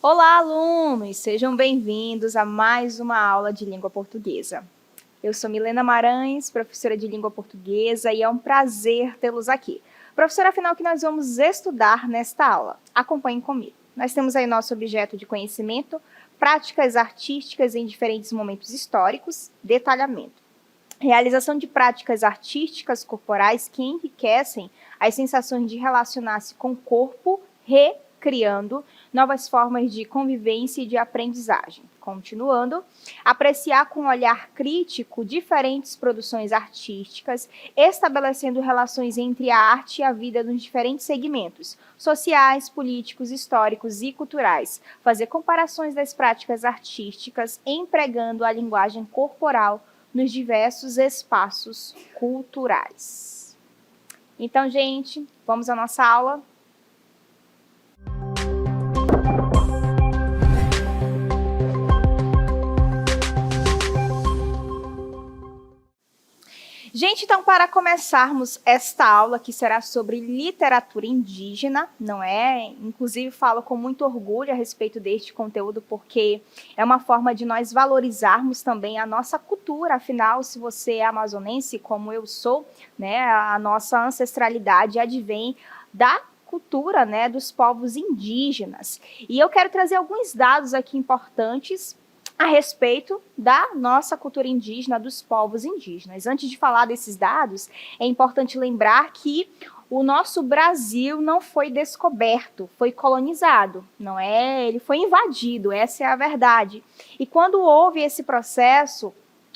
Olá, alunos! Sejam bem-vindos a mais uma aula de língua portuguesa. Eu sou Milena Marães, professora de língua portuguesa, e é um prazer tê-los aqui. Professora, afinal, que nós vamos estudar nesta aula. Acompanhem comigo. Nós temos aí nosso objeto de conhecimento, práticas artísticas em diferentes momentos históricos, detalhamento. Realização de práticas artísticas corporais que enriquecem as sensações de relacionar-se com o corpo, recriando novas formas de convivência e de aprendizagem. Continuando, apreciar com um olhar crítico diferentes produções artísticas, estabelecendo relações entre a arte e a vida nos diferentes segmentos, sociais, políticos, históricos e culturais. Fazer comparações das práticas artísticas, empregando a linguagem corporal nos diversos espaços culturais. Então, gente, vamos à nossa aula. Gente, então, para começarmos esta aula, que será sobre literatura indígena, não é? Inclusive, falo com muito orgulho a respeito deste conteúdo, porque é uma forma de nós valorizarmos também a nossa cultura. Afinal, se você é amazonense, como eu sou, né, a nossa ancestralidade advém da cultura, né, dos povos indígenas. E eu quero trazer alguns dados aqui importantes a respeito da nossa cultura indígena, dos povos indígenas. Antes de falar desses dados, é importante lembrar que o nosso Brasil não foi descoberto, foi colonizado, não é? Ele foi invadido, essa é a verdade. E quando houve esse processo,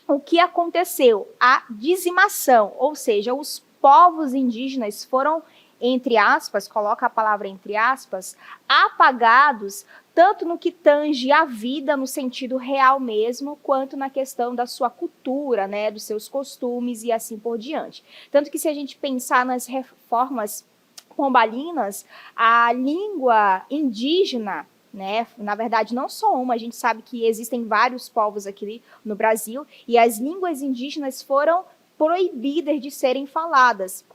o que aconteceu? A dizimação, ou seja, os povos indígenas foram, entre aspas, coloca a palavra entre aspas, apagados, tanto no que tange a vida, no sentido real mesmo, quanto na questão da sua cultura, né, dos seus costumes e assim por diante. Tanto que se a gente pensar nas reformas pombalinas, a língua indígena, né, na verdade não só uma, a gente sabe que existem vários povos aqui no Brasil, e as línguas indígenas foram proibidas de serem faladas.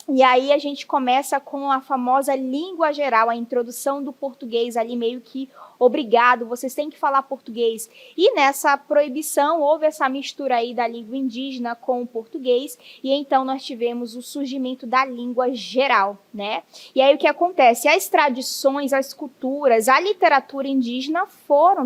E aí a gente começa com a famosa língua geral, a introdução do português ali meio que obrigado, vocês têm que falar português. E nessa proibição houve essa mistura aí da língua indígena com o português, e então nós tivemos o surgimento da língua geral, né? E aí o que acontece? As tradições, as culturas, a literatura indígena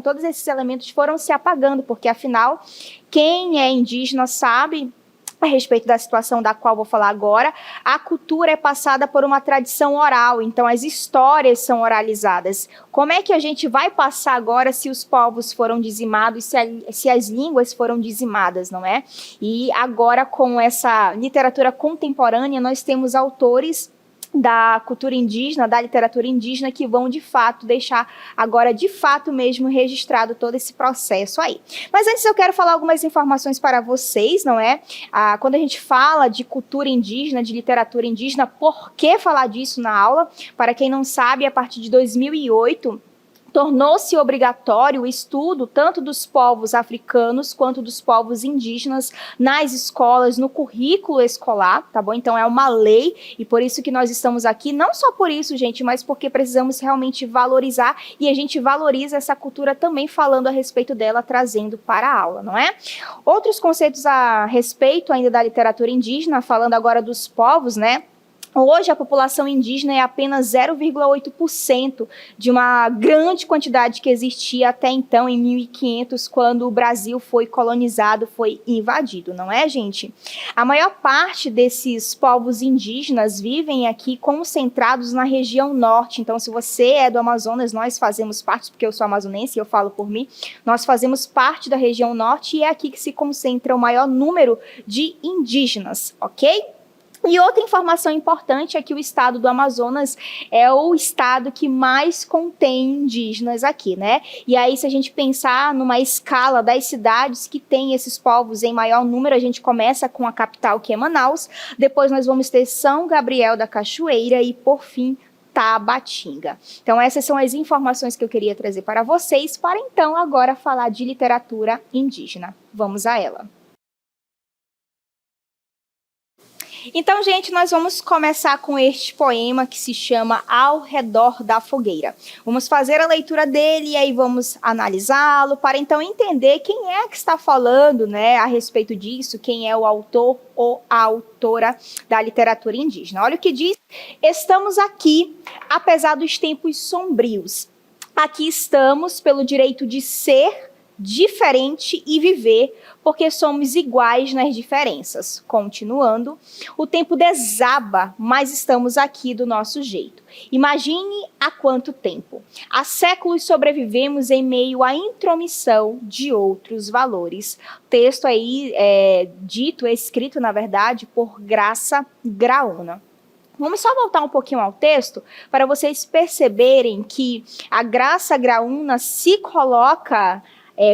todos esses elementos foram se apagando, porque afinal, quem é indígena sabe a respeito da situação da qual vou falar agora, a cultura é passada por uma tradição oral, então as histórias são oralizadas. Como é que a gente vai passar agora se os povos foram dizimados, se as línguas foram dizimadas, não é? E agora, com essa literatura contemporânea, nós temos autores da cultura indígena, da literatura indígena, que vão de fato deixar agora de fato mesmo registrado todo esse processo aí. Mas antes eu quero falar algumas informações para vocês, não é? Quando a gente fala de cultura indígena, de literatura indígena, por que falar disso na aula? Para quem não sabe, a partir de 2008, tornou-se obrigatório o estudo tanto dos povos africanos quanto dos povos indígenas nas escolas, no currículo escolar, tá bom? Então é uma lei e por isso que nós estamos aqui, não só por isso, gente, mas porque precisamos realmente valorizar e a gente valoriza essa cultura também falando a respeito dela, trazendo para a aula, não é? Outros conceitos a respeito ainda da literatura indígena, falando agora dos povos, né? Hoje, a população indígena é apenas 0,8% de uma grande quantidade que existia até então, em 1500, quando o Brasil foi colonizado, foi invadido, não é, gente? A maior parte desses povos indígenas vivem aqui concentrados na região norte. Então, se você é do Amazonas, nós fazemos parte, porque eu sou amazonense e eu falo por mim, nós fazemos parte da região norte e é aqui que se concentra o maior número de indígenas, ok? E outra informação importante é que o estado do Amazonas é o estado que mais contém indígenas aqui, né? E aí, se a gente pensar numa escala das cidades que tem esses povos em maior número, a gente começa com a capital, que é Manaus, depois nós vamos ter São Gabriel da Cachoeira e, por fim, Tabatinga. Então, essas são as informações que eu queria trazer para vocês, para então agora falar de literatura indígena. Vamos a ela. Então, gente, nós vamos começar com este poema que se chama Ao Redor da Fogueira. Vamos fazer a leitura dele e aí vamos analisá-lo para então entender quem é que está falando, né, a respeito disso, quem é o autor ou a autora da literatura indígena. Olha o que diz: estamos aqui, apesar dos tempos sombrios. Aqui estamos pelo direito de ser diferente e viver, porque somos iguais nas diferenças. Continuando, o tempo desaba, mas estamos aqui do nosso jeito. Imagine há quanto tempo. Há séculos sobrevivemos em meio à intromissão de outros valores. Texto aí escrito, na verdade, por Graça Graúna. Vamos só voltar um pouquinho ao texto para vocês perceberem que a Graça Graúna se coloca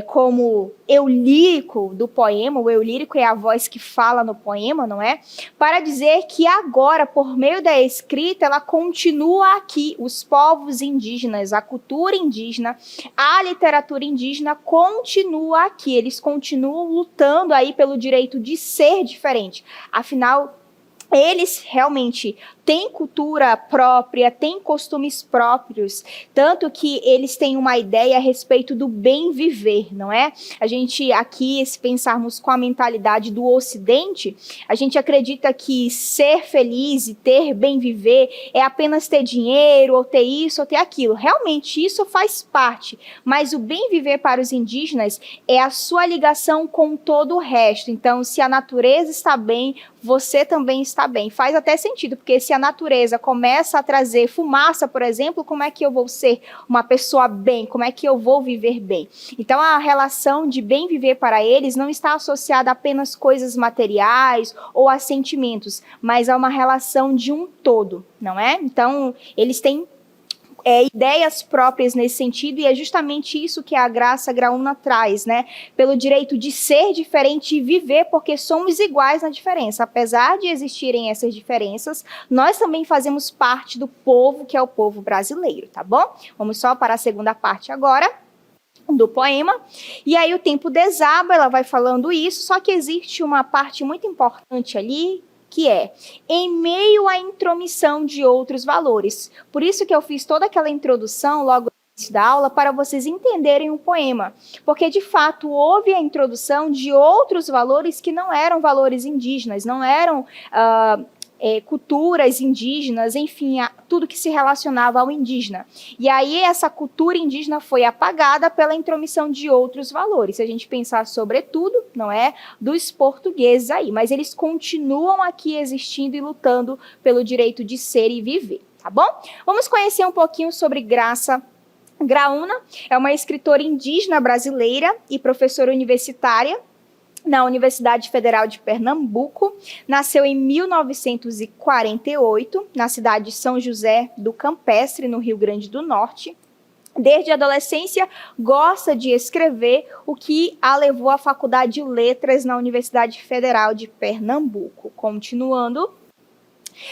como eu lírico do poema. O eu lírico é a voz que fala no poema, não é? Para dizer que agora, por meio da escrita, ela continua aqui. Os povos indígenas, a cultura indígena, a literatura indígena continua aqui. Eles continuam lutando aí pelo direito de ser diferente. Afinal, eles realmente têm cultura própria, têm costumes próprios, tanto que eles têm uma ideia a respeito do bem viver, não é? A gente aqui, se pensarmos com a mentalidade do Ocidente, a gente acredita que ser feliz e ter bem viver é apenas ter dinheiro, ou ter isso, ou ter aquilo. Realmente, isso faz parte, mas o bem viver para os indígenas é a sua ligação com todo o resto. Então, se a natureza está bem, você também está bem. Faz até sentido, porque se a natureza começa a trazer fumaça, por exemplo, como é que eu vou ser uma pessoa bem? Como é que eu vou viver bem? Então, a relação de bem viver para eles não está associada a apenas coisas materiais ou a sentimentos, mas a uma relação de um todo, não é? Então, eles têm ideias próprias nesse sentido, e é justamente isso que a Graça Graúna traz, né? Pelo direito de ser diferente e viver, porque somos iguais na diferença. Apesar de existirem essas diferenças, nós também fazemos parte do povo, que é o povo brasileiro, tá bom? Vamos só para a segunda parte agora do poema. E aí o tempo desaba, ela vai falando isso, só que existe uma parte muito importante ali, que é em meio à intromissão de outros valores. Por isso que eu fiz toda aquela introdução logo no início da aula, para vocês entenderem o poema. Porque, de fato, houve a introdução de outros valores que não eram valores indígenas, não eram culturas indígenas, enfim, tudo que se relacionava ao indígena. E aí essa cultura indígena foi apagada pela intromissão de outros valores. Se a gente pensar sobretudo, não é, dos portugueses aí, mas eles continuam aqui existindo e lutando pelo direito de ser e viver, tá bom? Vamos conhecer um pouquinho sobre Graça Graúna. É uma escritora indígena brasileira e professora universitária na Universidade Federal de Pernambuco. Nasceu em 1948, na cidade de São José do Campestre, no Rio Grande do Norte. Desde a adolescência, gosta de escrever, o que a levou à Faculdade de Letras na Universidade Federal de Pernambuco. Continuando,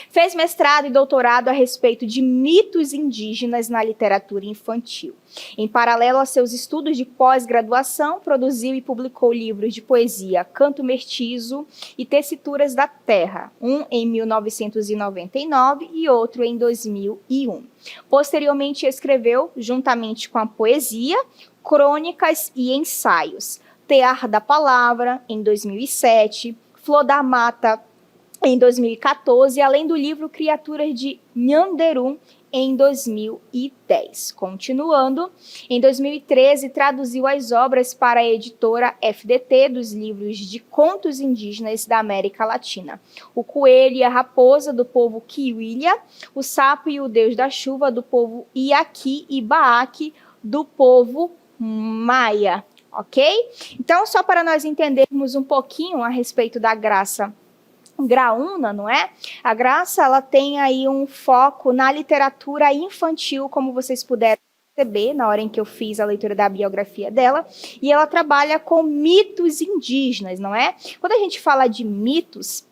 fez mestrado e doutorado a respeito de mitos indígenas na literatura infantil. Em paralelo a seus estudos de pós-graduação, produziu e publicou livros de poesia Canto Mestizo e Tessituras da Terra, um em 1999 e outro em 2001. Posteriormente escreveu, juntamente com a poesia, crônicas e ensaios. Tear da Palavra, em 2007, Flor da Mata, em 2014, além do livro Criaturas de Nhanderum, em 2010. Continuando, em 2013, traduziu as obras para a editora FDT dos livros de contos indígenas da América Latina. O Coelho e a Raposa, do povo Quiuilha, O Sapo e o Deus da Chuva, do povo Iaqui e Baaque, do povo Maia. Ok? Então, só para nós entendermos um pouquinho a respeito da Graça Graúna, não é? A Graça, ela tem aí um foco na literatura infantil, como vocês puderam perceber na hora em que eu fiz a leitura da biografia dela, e ela trabalha com mitos indígenas, não é? Quando a gente fala de mitos,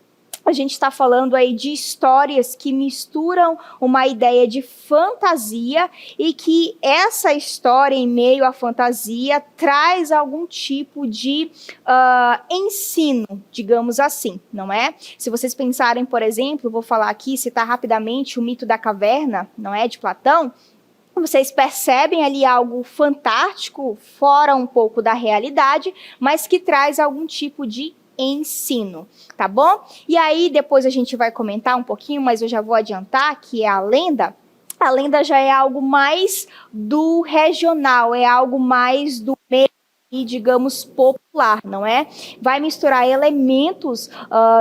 a gente está falando aí de histórias que misturam uma ideia de fantasia e que essa história, em meio à fantasia, traz algum tipo de ensino, digamos assim, não é? Se vocês pensarem, por exemplo, vou falar aqui, citar rapidamente o mito da caverna, não é, de Platão, vocês percebem ali algo fantástico, fora um pouco da realidade, mas que traz algum tipo de ensino, tá bom? E aí depois a gente vai comentar um pouquinho, mas eu já vou adiantar que é a lenda. A lenda já é algo mais do regional, é algo mais do meio, digamos, popular, não é? Vai misturar elementos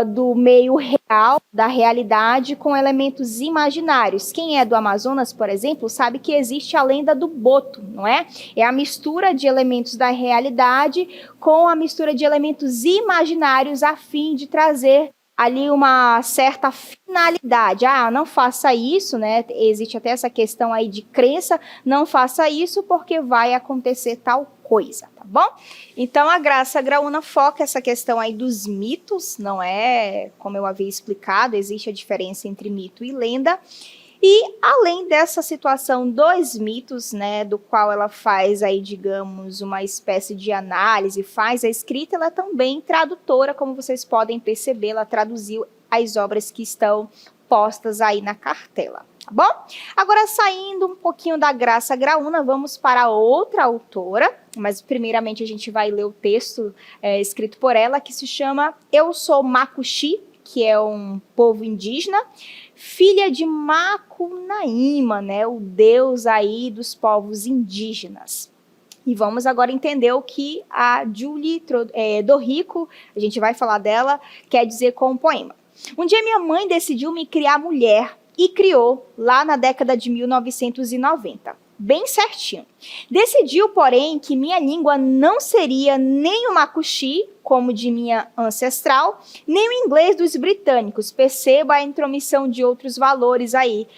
do meio real, da realidade, com elementos imaginários. Quem é do Amazonas, por exemplo, sabe que existe a lenda do boto, não é? É a mistura de elementos da realidade com a mistura de elementos imaginários a fim de trazer ali uma certa finalidade. Ah, não faça isso, né? Existe até essa questão aí de crença, não faça isso porque vai acontecer tal coisa, tá bom? Então, a Graça Graúna foca essa questão aí dos mitos, não é? Como eu havia explicado, existe a diferença entre mito e lenda. E, além dessa situação dos mitos, né, do qual ela faz aí, digamos, uma espécie de análise, faz a escrita, ela é também tradutora, como vocês podem perceber, ela traduziu as obras que estão postas aí na cartela, tá bom? Agora, saindo um pouquinho da Graça Graúna, vamos para outra autora, mas primeiramente a gente vai ler o texto escrito por ela, que se chama Eu Sou Macuxi, que é um povo indígena, filha de Macunaíma, né, o deus aí dos povos indígenas. E vamos agora entender o que a Julie Dorrico, a gente vai falar dela, quer dizer com o poema. Um dia minha mãe decidiu me criar mulher e criou lá na década de 1990. Bem certinho. Decidiu, porém, que minha língua não seria nem o macuxi, como de minha ancestral, nem o inglês dos britânicos. Perceba a intromissão de outros valores aí,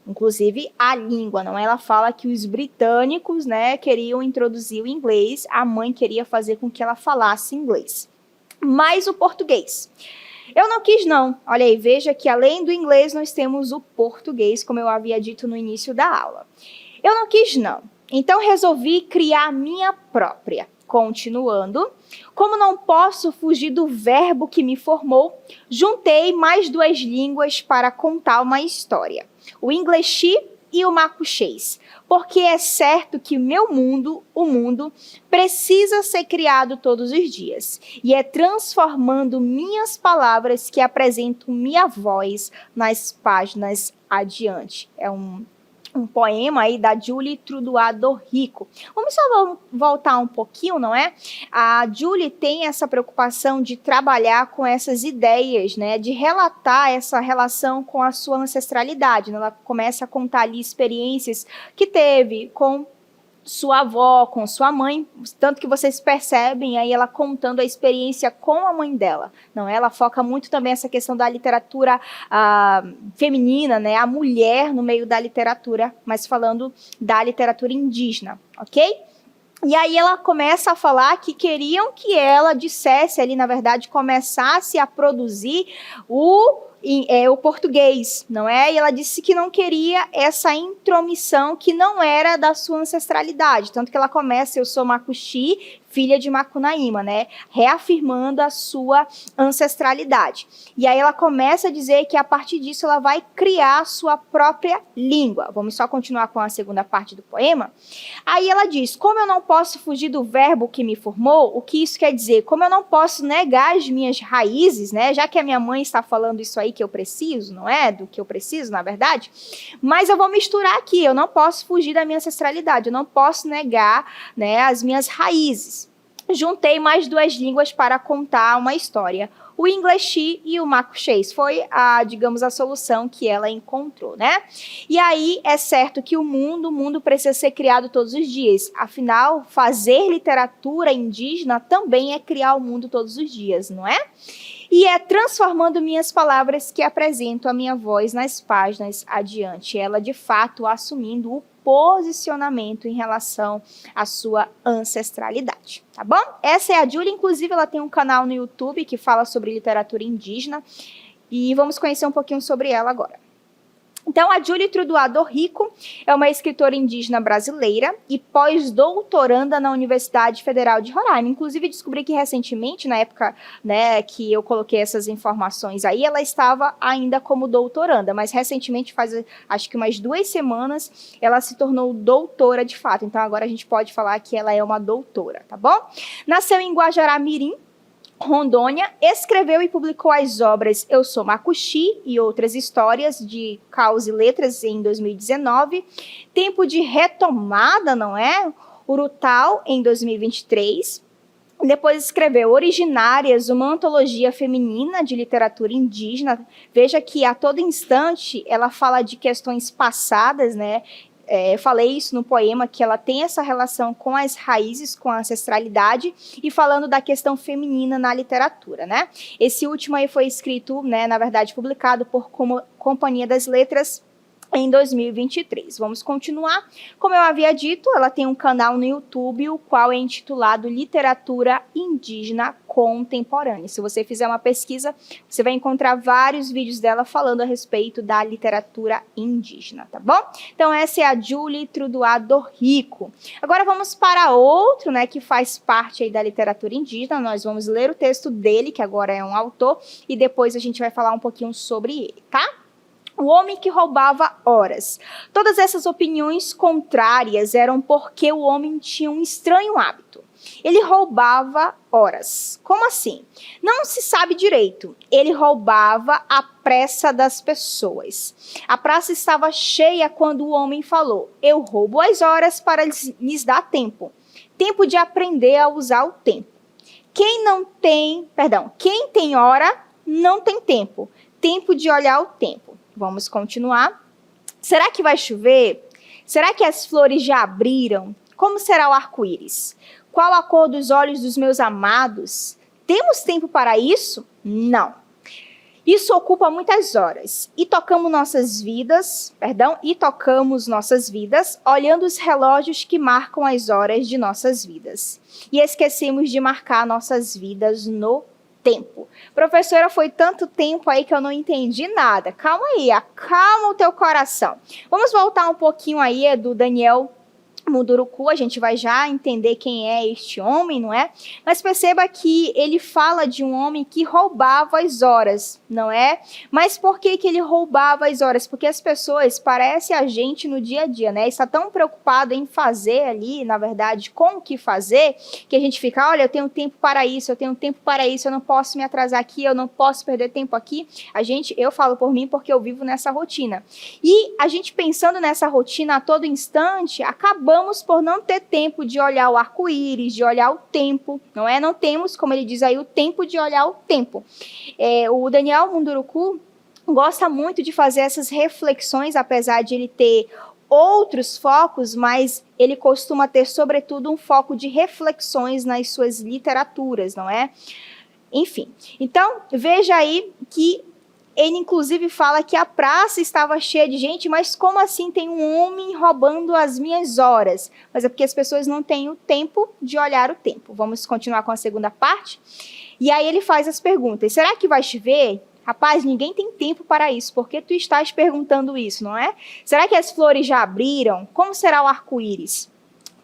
inclusive a língua, não? Ela fala que os britânicos, né, queriam introduzir o inglês, a mãe queria fazer com que ela falasse inglês. Mas o português. Eu não quis não. Olha aí, veja que além do inglês nós temos o português, como eu havia dito no início da aula. Eu não quis não. Então resolvi criar a minha própria. Continuando, como não posso fugir do verbo que me formou, juntei mais duas línguas para contar uma história. O inglês e o macuxês. Porque é certo que o mundo, precisa ser criado todos os dias. E é transformando minhas palavras que apresento minha voz nas páginas adiante. É um poema aí da Julie Dorrico. Vamos só voltar um pouquinho, não é? A Julie tem essa preocupação de trabalhar com essas ideias, né? De relatar essa relação com a sua ancestralidade. Ela começa a contar ali experiências que teve com sua avó, com sua mãe, tanto que vocês percebem aí ela contando a experiência com a mãe dela. Não, ela foca muito também essa questão da literatura feminina, né, a mulher no meio da literatura, mas falando da literatura indígena, ok? E aí ela começa a falar que queriam que ela dissesse ali, na verdade, começasse a produzir o português, não é? E ela disse que não queria essa intromissão que não era da sua ancestralidade, tanto que ela começa, eu sou macuxi, filha de Macunaíma, né? Reafirmando a sua ancestralidade. E aí ela começa a dizer que a partir disso ela vai criar a sua própria língua. Vamos só continuar com a segunda parte do poema? Aí ela diz, como eu não posso fugir do verbo que me formou, o que isso quer dizer? Como eu não posso negar as minhas raízes, né? Já que a minha mãe está falando isso aí que eu preciso, não é? Do que eu preciso, na verdade. Mas eu vou misturar aqui, eu não posso fugir da minha ancestralidade, eu não posso negar, né, as minhas raízes. Juntei mais duas línguas para contar uma história. O inglês e o macuxês foi digamos, a solução que ela encontrou, né? E aí é certo que o mundo precisa ser criado todos os dias. Afinal, fazer literatura indígena também é criar o mundo todos os dias, não é? E é transformando minhas palavras que apresento a minha voz nas páginas adiante. Ela, de fato, assumindo o posicionamento em relação à sua ancestralidade, tá bom? Essa é a Julie, inclusive ela tem um canal no YouTube que fala sobre literatura indígena E vamos conhecer um pouquinho sobre ela agora. Então, a Julie Trudoá-Dorrico é uma escritora indígena brasileira e pós-doutoranda na Universidade Federal de Roraima. Inclusive, descobri que recentemente, na época, né, que eu coloquei essas informações aí, ela estava ainda como doutoranda, mas recentemente, faz acho que umas 2 semanas, ela se tornou doutora de fato. Então, agora a gente pode falar que ela é uma doutora, tá bom? Nasceu em Guajará-Mirim, Rondônia, escreveu e publicou as obras Eu Sou Macuxi e Outras Histórias de Caos e Letras em 2019, Tempo de Retomada, não é? Urutau em 2023. Depois escreveu Originárias, uma antologia feminina de literatura indígena. Veja que a todo instante ela fala de questões passadas, né? Falei isso no poema, que ela tem essa relação com as raízes, com a ancestralidade, e falando da questão feminina na literatura, né? Esse último aí foi escrito, né, na verdade, publicado por Companhia das Letras em 2023. Vamos continuar. Como eu havia dito, ela tem um canal no YouTube, o qual é intitulado Literatura Indígena Contemporânea. Se você fizer uma pesquisa, você vai encontrar vários vídeos dela falando a respeito da literatura indígena, tá bom? Então, essa é a Julie Trudoá-Dorrico. Agora vamos para outro, né, que faz parte aí da literatura indígena. Nós vamos ler o texto dele, que agora é um autor, e depois a gente vai falar um pouquinho sobre ele, tá? O homem que roubava horas. Todas essas opiniões contrárias eram porque o homem tinha um estranho hábito. Ele roubava horas. Como assim? Não se sabe direito. Ele roubava a pressa das pessoas. A praça estava cheia quando o homem falou: eu roubo as horas para lhes dar tempo. Tempo de aprender a usar o tempo. Quem tem hora, não tem tempo. Tempo de olhar o tempo. Vamos continuar. Será que vai chover? Será que as flores já abriram? Como será o arco-íris? Qual a cor dos olhos dos meus amados? Temos tempo para isso? Não. Isso ocupa muitas horas. E tocamos nossas vidas olhando os relógios que marcam as horas de nossas vidas. E esquecemos de marcar nossas vidas no tempo. Professora, foi tanto tempo aí que eu não entendi nada. Calma aí, acalma o teu coração. Vamos voltar um pouquinho aí do Daniel Munduruku, a gente vai já entender quem é este homem, não é? Mas perceba que ele fala de um homem que roubava as horas, não é? Mas por que ele roubava as horas? Porque as pessoas, parece a gente no dia a dia, né? Está tão preocupado em fazer ali, na verdade, com o que fazer, que a gente fica, olha, eu tenho tempo para isso, eu não posso me atrasar aqui, eu não posso perder tempo aqui. Eu falo por mim porque eu vivo nessa rotina. E a gente pensando nessa rotina a todo instante, acabamos por não ter tempo de olhar o arco-íris, de olhar o tempo, não é? Não temos, como ele diz aí, o tempo de olhar o tempo. O Daniel Munduruku gosta muito de fazer essas reflexões, apesar de ele ter outros focos, mas ele costuma ter, sobretudo, um foco de reflexões nas suas literaturas, não é? Enfim, então, veja aí que ele, inclusive, fala que a praça estava cheia de gente, mas como assim tem um homem roubando as minhas horas? Mas é porque as pessoas não têm o tempo de olhar o tempo. Vamos continuar com a segunda parte? E aí ele faz as perguntas. Será que vai chover? Rapaz, ninguém tem tempo para isso. Por que tu estás perguntando isso, não é? Será que as flores já abriram? Como será o arco-íris?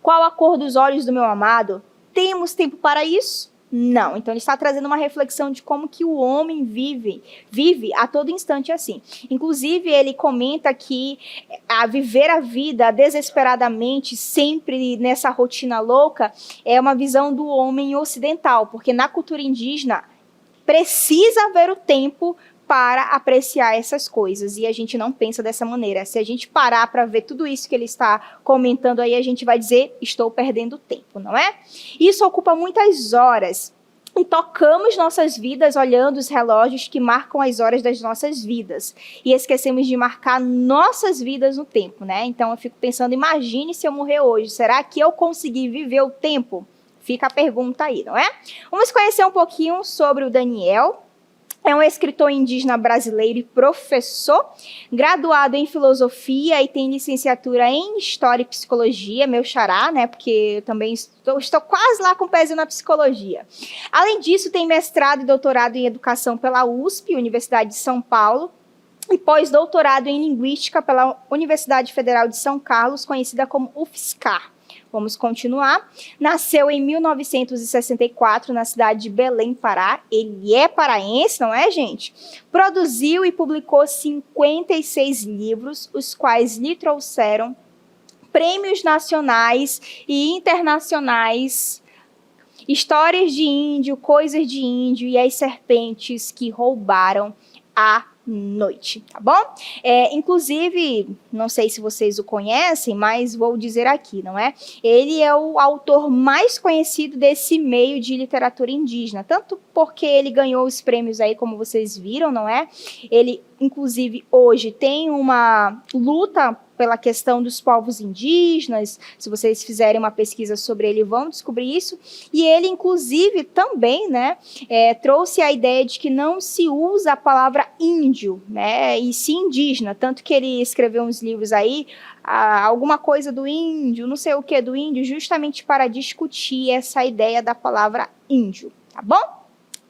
Qual a cor dos olhos do meu amado? Temos tempo para isso? Não. Então, ele está trazendo uma reflexão de como que o homem vive a todo instante assim. Inclusive, ele comenta que viver a vida desesperadamente, sempre nessa rotina louca, é uma visão do homem ocidental, porque na cultura indígena precisa ver o tempo para apreciar essas coisas, e a gente não pensa dessa maneira. Se a gente parar para ver tudo isso que ele está comentando aí, a gente vai dizer, estou perdendo tempo, não é? Isso ocupa muitas horas, e tocamos nossas vidas olhando os relógios que marcam as horas das nossas vidas, e esquecemos de marcar nossas vidas no tempo, né? Então eu fico pensando, imagine se eu morrer hoje, será que eu consegui viver o tempo? Fica a pergunta aí, não é? Vamos conhecer um pouquinho sobre o Daniel. É um escritor indígena brasileiro e professor, graduado em filosofia e tem licenciatura em história e psicologia, meu xará, né? Porque eu também estou quase lá com o pezinho na psicologia. Além disso, tem mestrado e doutorado em educação pela USP, Universidade de São Paulo, e pós-doutorado em linguística pela Universidade Federal de São Carlos, conhecida como UFSCar. Vamos continuar. Nasceu em 1964 na cidade de Belém, Pará. Ele é paraense, não é, gente? Produziu e publicou 56 livros, os quais lhe trouxeram prêmios nacionais e internacionais. Histórias de Índio, Coisas de Índio e as Serpentes que Roubaram a Noite, tá bom? Inclusive, não sei se vocês o conhecem, mas vou dizer aqui, não é? Ele é o autor mais conhecido desse meio de literatura indígena, tanto porque ele ganhou os prêmios aí, como vocês viram, não é? Ele, inclusive, hoje tem uma luta pela questão dos povos indígenas. Se vocês fizerem uma pesquisa sobre ele, vão descobrir isso. E ele, inclusive, também, né, trouxe a ideia de que não se usa a palavra índio, né, e sim indígena. Tanto que ele escreveu uns livros aí, alguma coisa do índio, não sei o que do índio, justamente para discutir essa ideia da palavra índio, tá bom?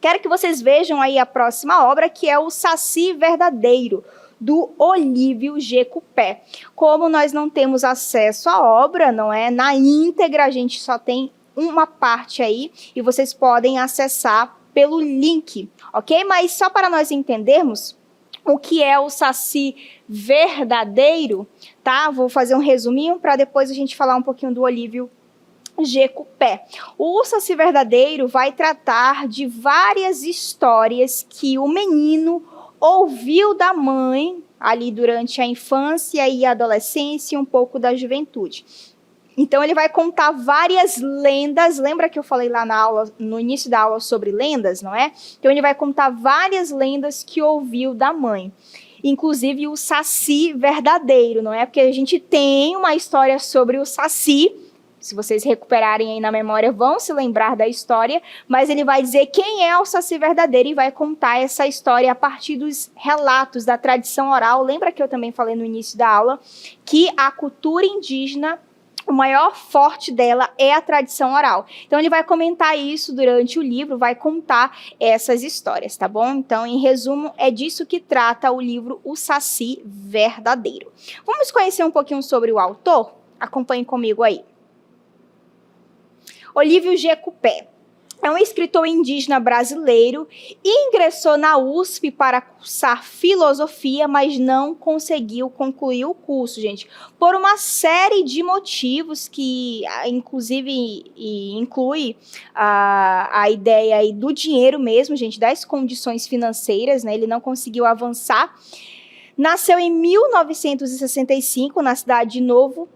Quero que vocês vejam aí a próxima obra, que é o Saci Verdadeiro, do Olívio G. Cupé. Como nós não temos acesso à obra, não é? Na íntegra, a gente só tem uma parte aí e vocês podem acessar pelo link, ok? Mas só para nós entendermos o que é o Saci Verdadeiro, tá? Vou fazer um resuminho para depois a gente falar um pouquinho do Olívio G. Cupé. O Saci Verdadeiro vai tratar de várias histórias que o menino ouviu da mãe ali durante a infância e a adolescência e um pouco da juventude. Então ele vai contar várias lendas, lembra que eu falei lá na aula, no início da aula sobre lendas, não é? Então ele vai contar várias lendas que ouviu da mãe. Inclusive o Saci Verdadeiro, não é? Porque a gente tem uma história sobre o Saci. Se vocês recuperarem aí na memória, vão se lembrar da história, mas ele vai dizer quem é o Saci Verdadeiro e vai contar essa história a partir dos relatos da tradição oral. Lembra que eu também falei no início da aula que a cultura indígena, o maior forte dela é a tradição oral. Então ele vai comentar isso durante o livro, vai contar essas histórias, tá bom? Então, em resumo, é disso que trata o livro O Saci Verdadeiro. Vamos conhecer um pouquinho sobre o autor? Acompanhe comigo aí. Olívio G. Cupé é um escritor indígena brasileiro e ingressou na USP para cursar filosofia, mas não conseguiu concluir o curso, gente, por uma série de motivos que, inclusive, inclui a ideia aí do dinheiro mesmo, gente, das condições financeiras, né? Ele não conseguiu avançar. Nasceu em 1965 na cidade de Novo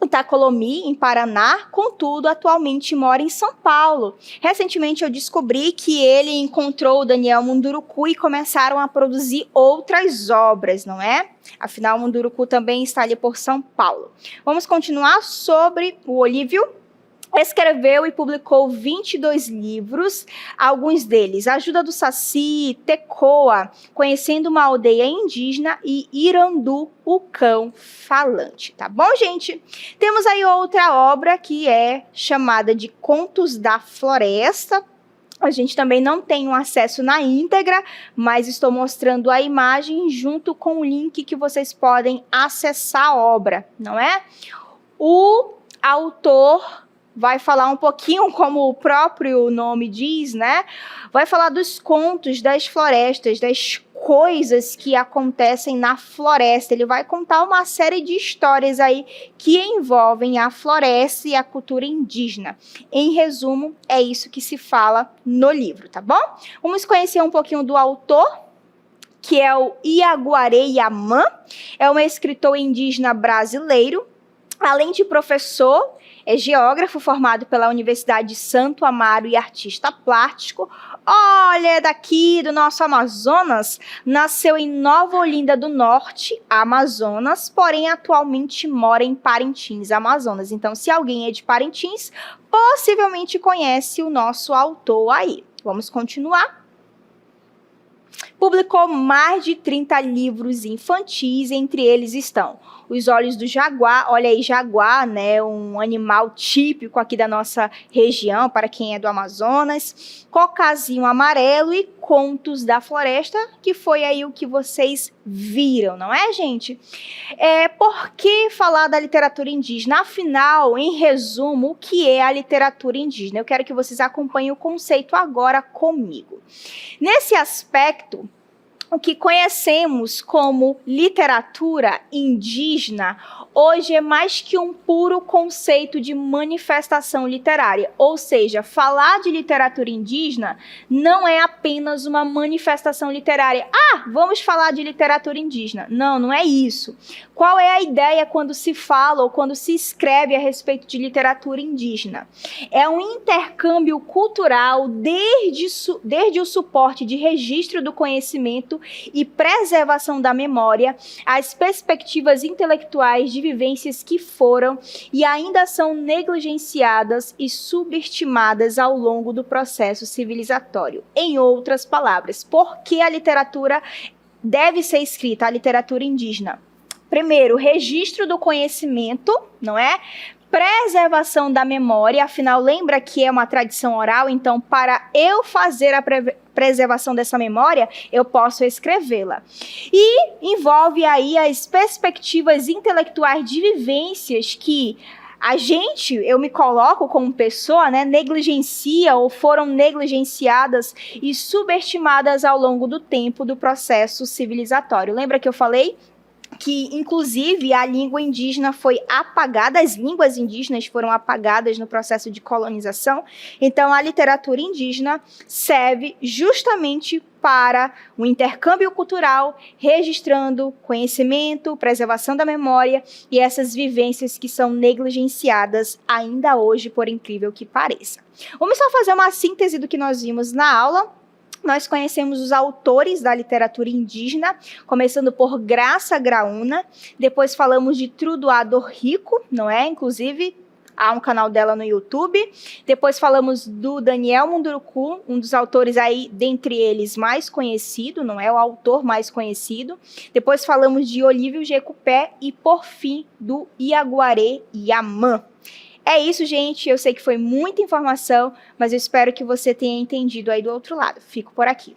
Itacolomi, em Paraná, contudo, atualmente mora em São Paulo. Recentemente eu descobri que ele encontrou o Daniel Munduruku e começaram a produzir outras obras, não é? Afinal, o Munduruku também está ali por São Paulo. Vamos continuar sobre o Olívio. Escreveu e publicou 22 livros, alguns deles Ajuda do Saci, Tecoa, Conhecendo uma Aldeia Indígena e Irandu, o Cão Falante. Tá bom, gente? Temos aí outra obra que é chamada de Contos da Floresta. A gente também não tem um acesso na íntegra, mas estou mostrando a imagem junto com o link que vocês podem acessar a obra, não é? O autor vai falar um pouquinho, como o próprio nome diz, né? Vai falar dos contos das florestas, das coisas que acontecem na floresta. Ele vai contar uma série de histórias aí que envolvem a floresta e a cultura indígena. Em resumo, é isso que se fala no livro, tá bom? Vamos conhecer um pouquinho do autor, que é o Iaguaré Yamã. É um escritor indígena brasileiro. Além de professor, é geógrafo formado pela Universidade de Santo Amaro e artista plástico. Olha, é daqui do nosso Amazonas. Nasceu em Nova Olinda do Norte, Amazonas, porém atualmente mora em Parintins, Amazonas. Então, se alguém é de Parintins, possivelmente conhece o nosso autor aí. Vamos continuar. Publicou mais de 30 livros infantis, entre eles estão Os Olhos do Jaguar, olha aí, jaguar, né, um animal típico aqui da nossa região, para quem é do Amazonas, Cocazinho Amarelo e Contos da Floresta, que foi aí o que vocês viram, não é, gente? Por que falar da literatura indígena? Afinal, em resumo, o que é a literatura indígena? Eu quero que vocês acompanhem o conceito agora comigo. Nesse aspecto, o que conhecemos como literatura indígena hoje é mais que um puro conceito de manifestação literária. Ou seja, falar de literatura indígena não é apenas uma manifestação literária. Vamos falar de literatura indígena. Não, não é isso. Qual é a ideia quando se fala ou quando se escreve a respeito de literatura indígena? É um intercâmbio cultural desde o suporte de registro do conhecimento e preservação da memória, as perspectivas intelectuais de vivências que foram e ainda são negligenciadas e subestimadas ao longo do processo civilizatório. Em outras palavras, por que a literatura deve ser escrita, a literatura indígena? Primeiro, registro do conhecimento, não é? Preservação da memória, afinal, lembra que é uma tradição oral, então, para eu fazer a preservação dessa memória, eu posso escrevê-la. E envolve aí as perspectivas intelectuais de vivências que eu me coloco como pessoa, né, negligencia ou foram negligenciadas e subestimadas ao longo do tempo do processo civilizatório. Lembra que eu falei que, inclusive, a língua indígena foi apagada, as línguas indígenas foram apagadas no processo de colonização? Então, a literatura indígena serve justamente para o intercâmbio cultural, registrando conhecimento, preservação da memória e essas vivências que são negligenciadas ainda hoje, por incrível que pareça. Vamos só fazer uma síntese do que nós vimos na aula. Nós conhecemos os autores da literatura indígena, começando por Graça Graúna, depois falamos de Trudoado Rico, não é? Inclusive, há um canal dela no YouTube. Depois falamos do Daniel Munduruku, um dos autores aí, dentre eles, mais conhecido, não é? O autor mais conhecido. Depois falamos de Olívio Jecupé e, por fim, do Iaguaré Yaman. É isso, gente. Eu sei que foi muita informação, mas eu espero que você tenha entendido aí do outro lado. Fico por aqui.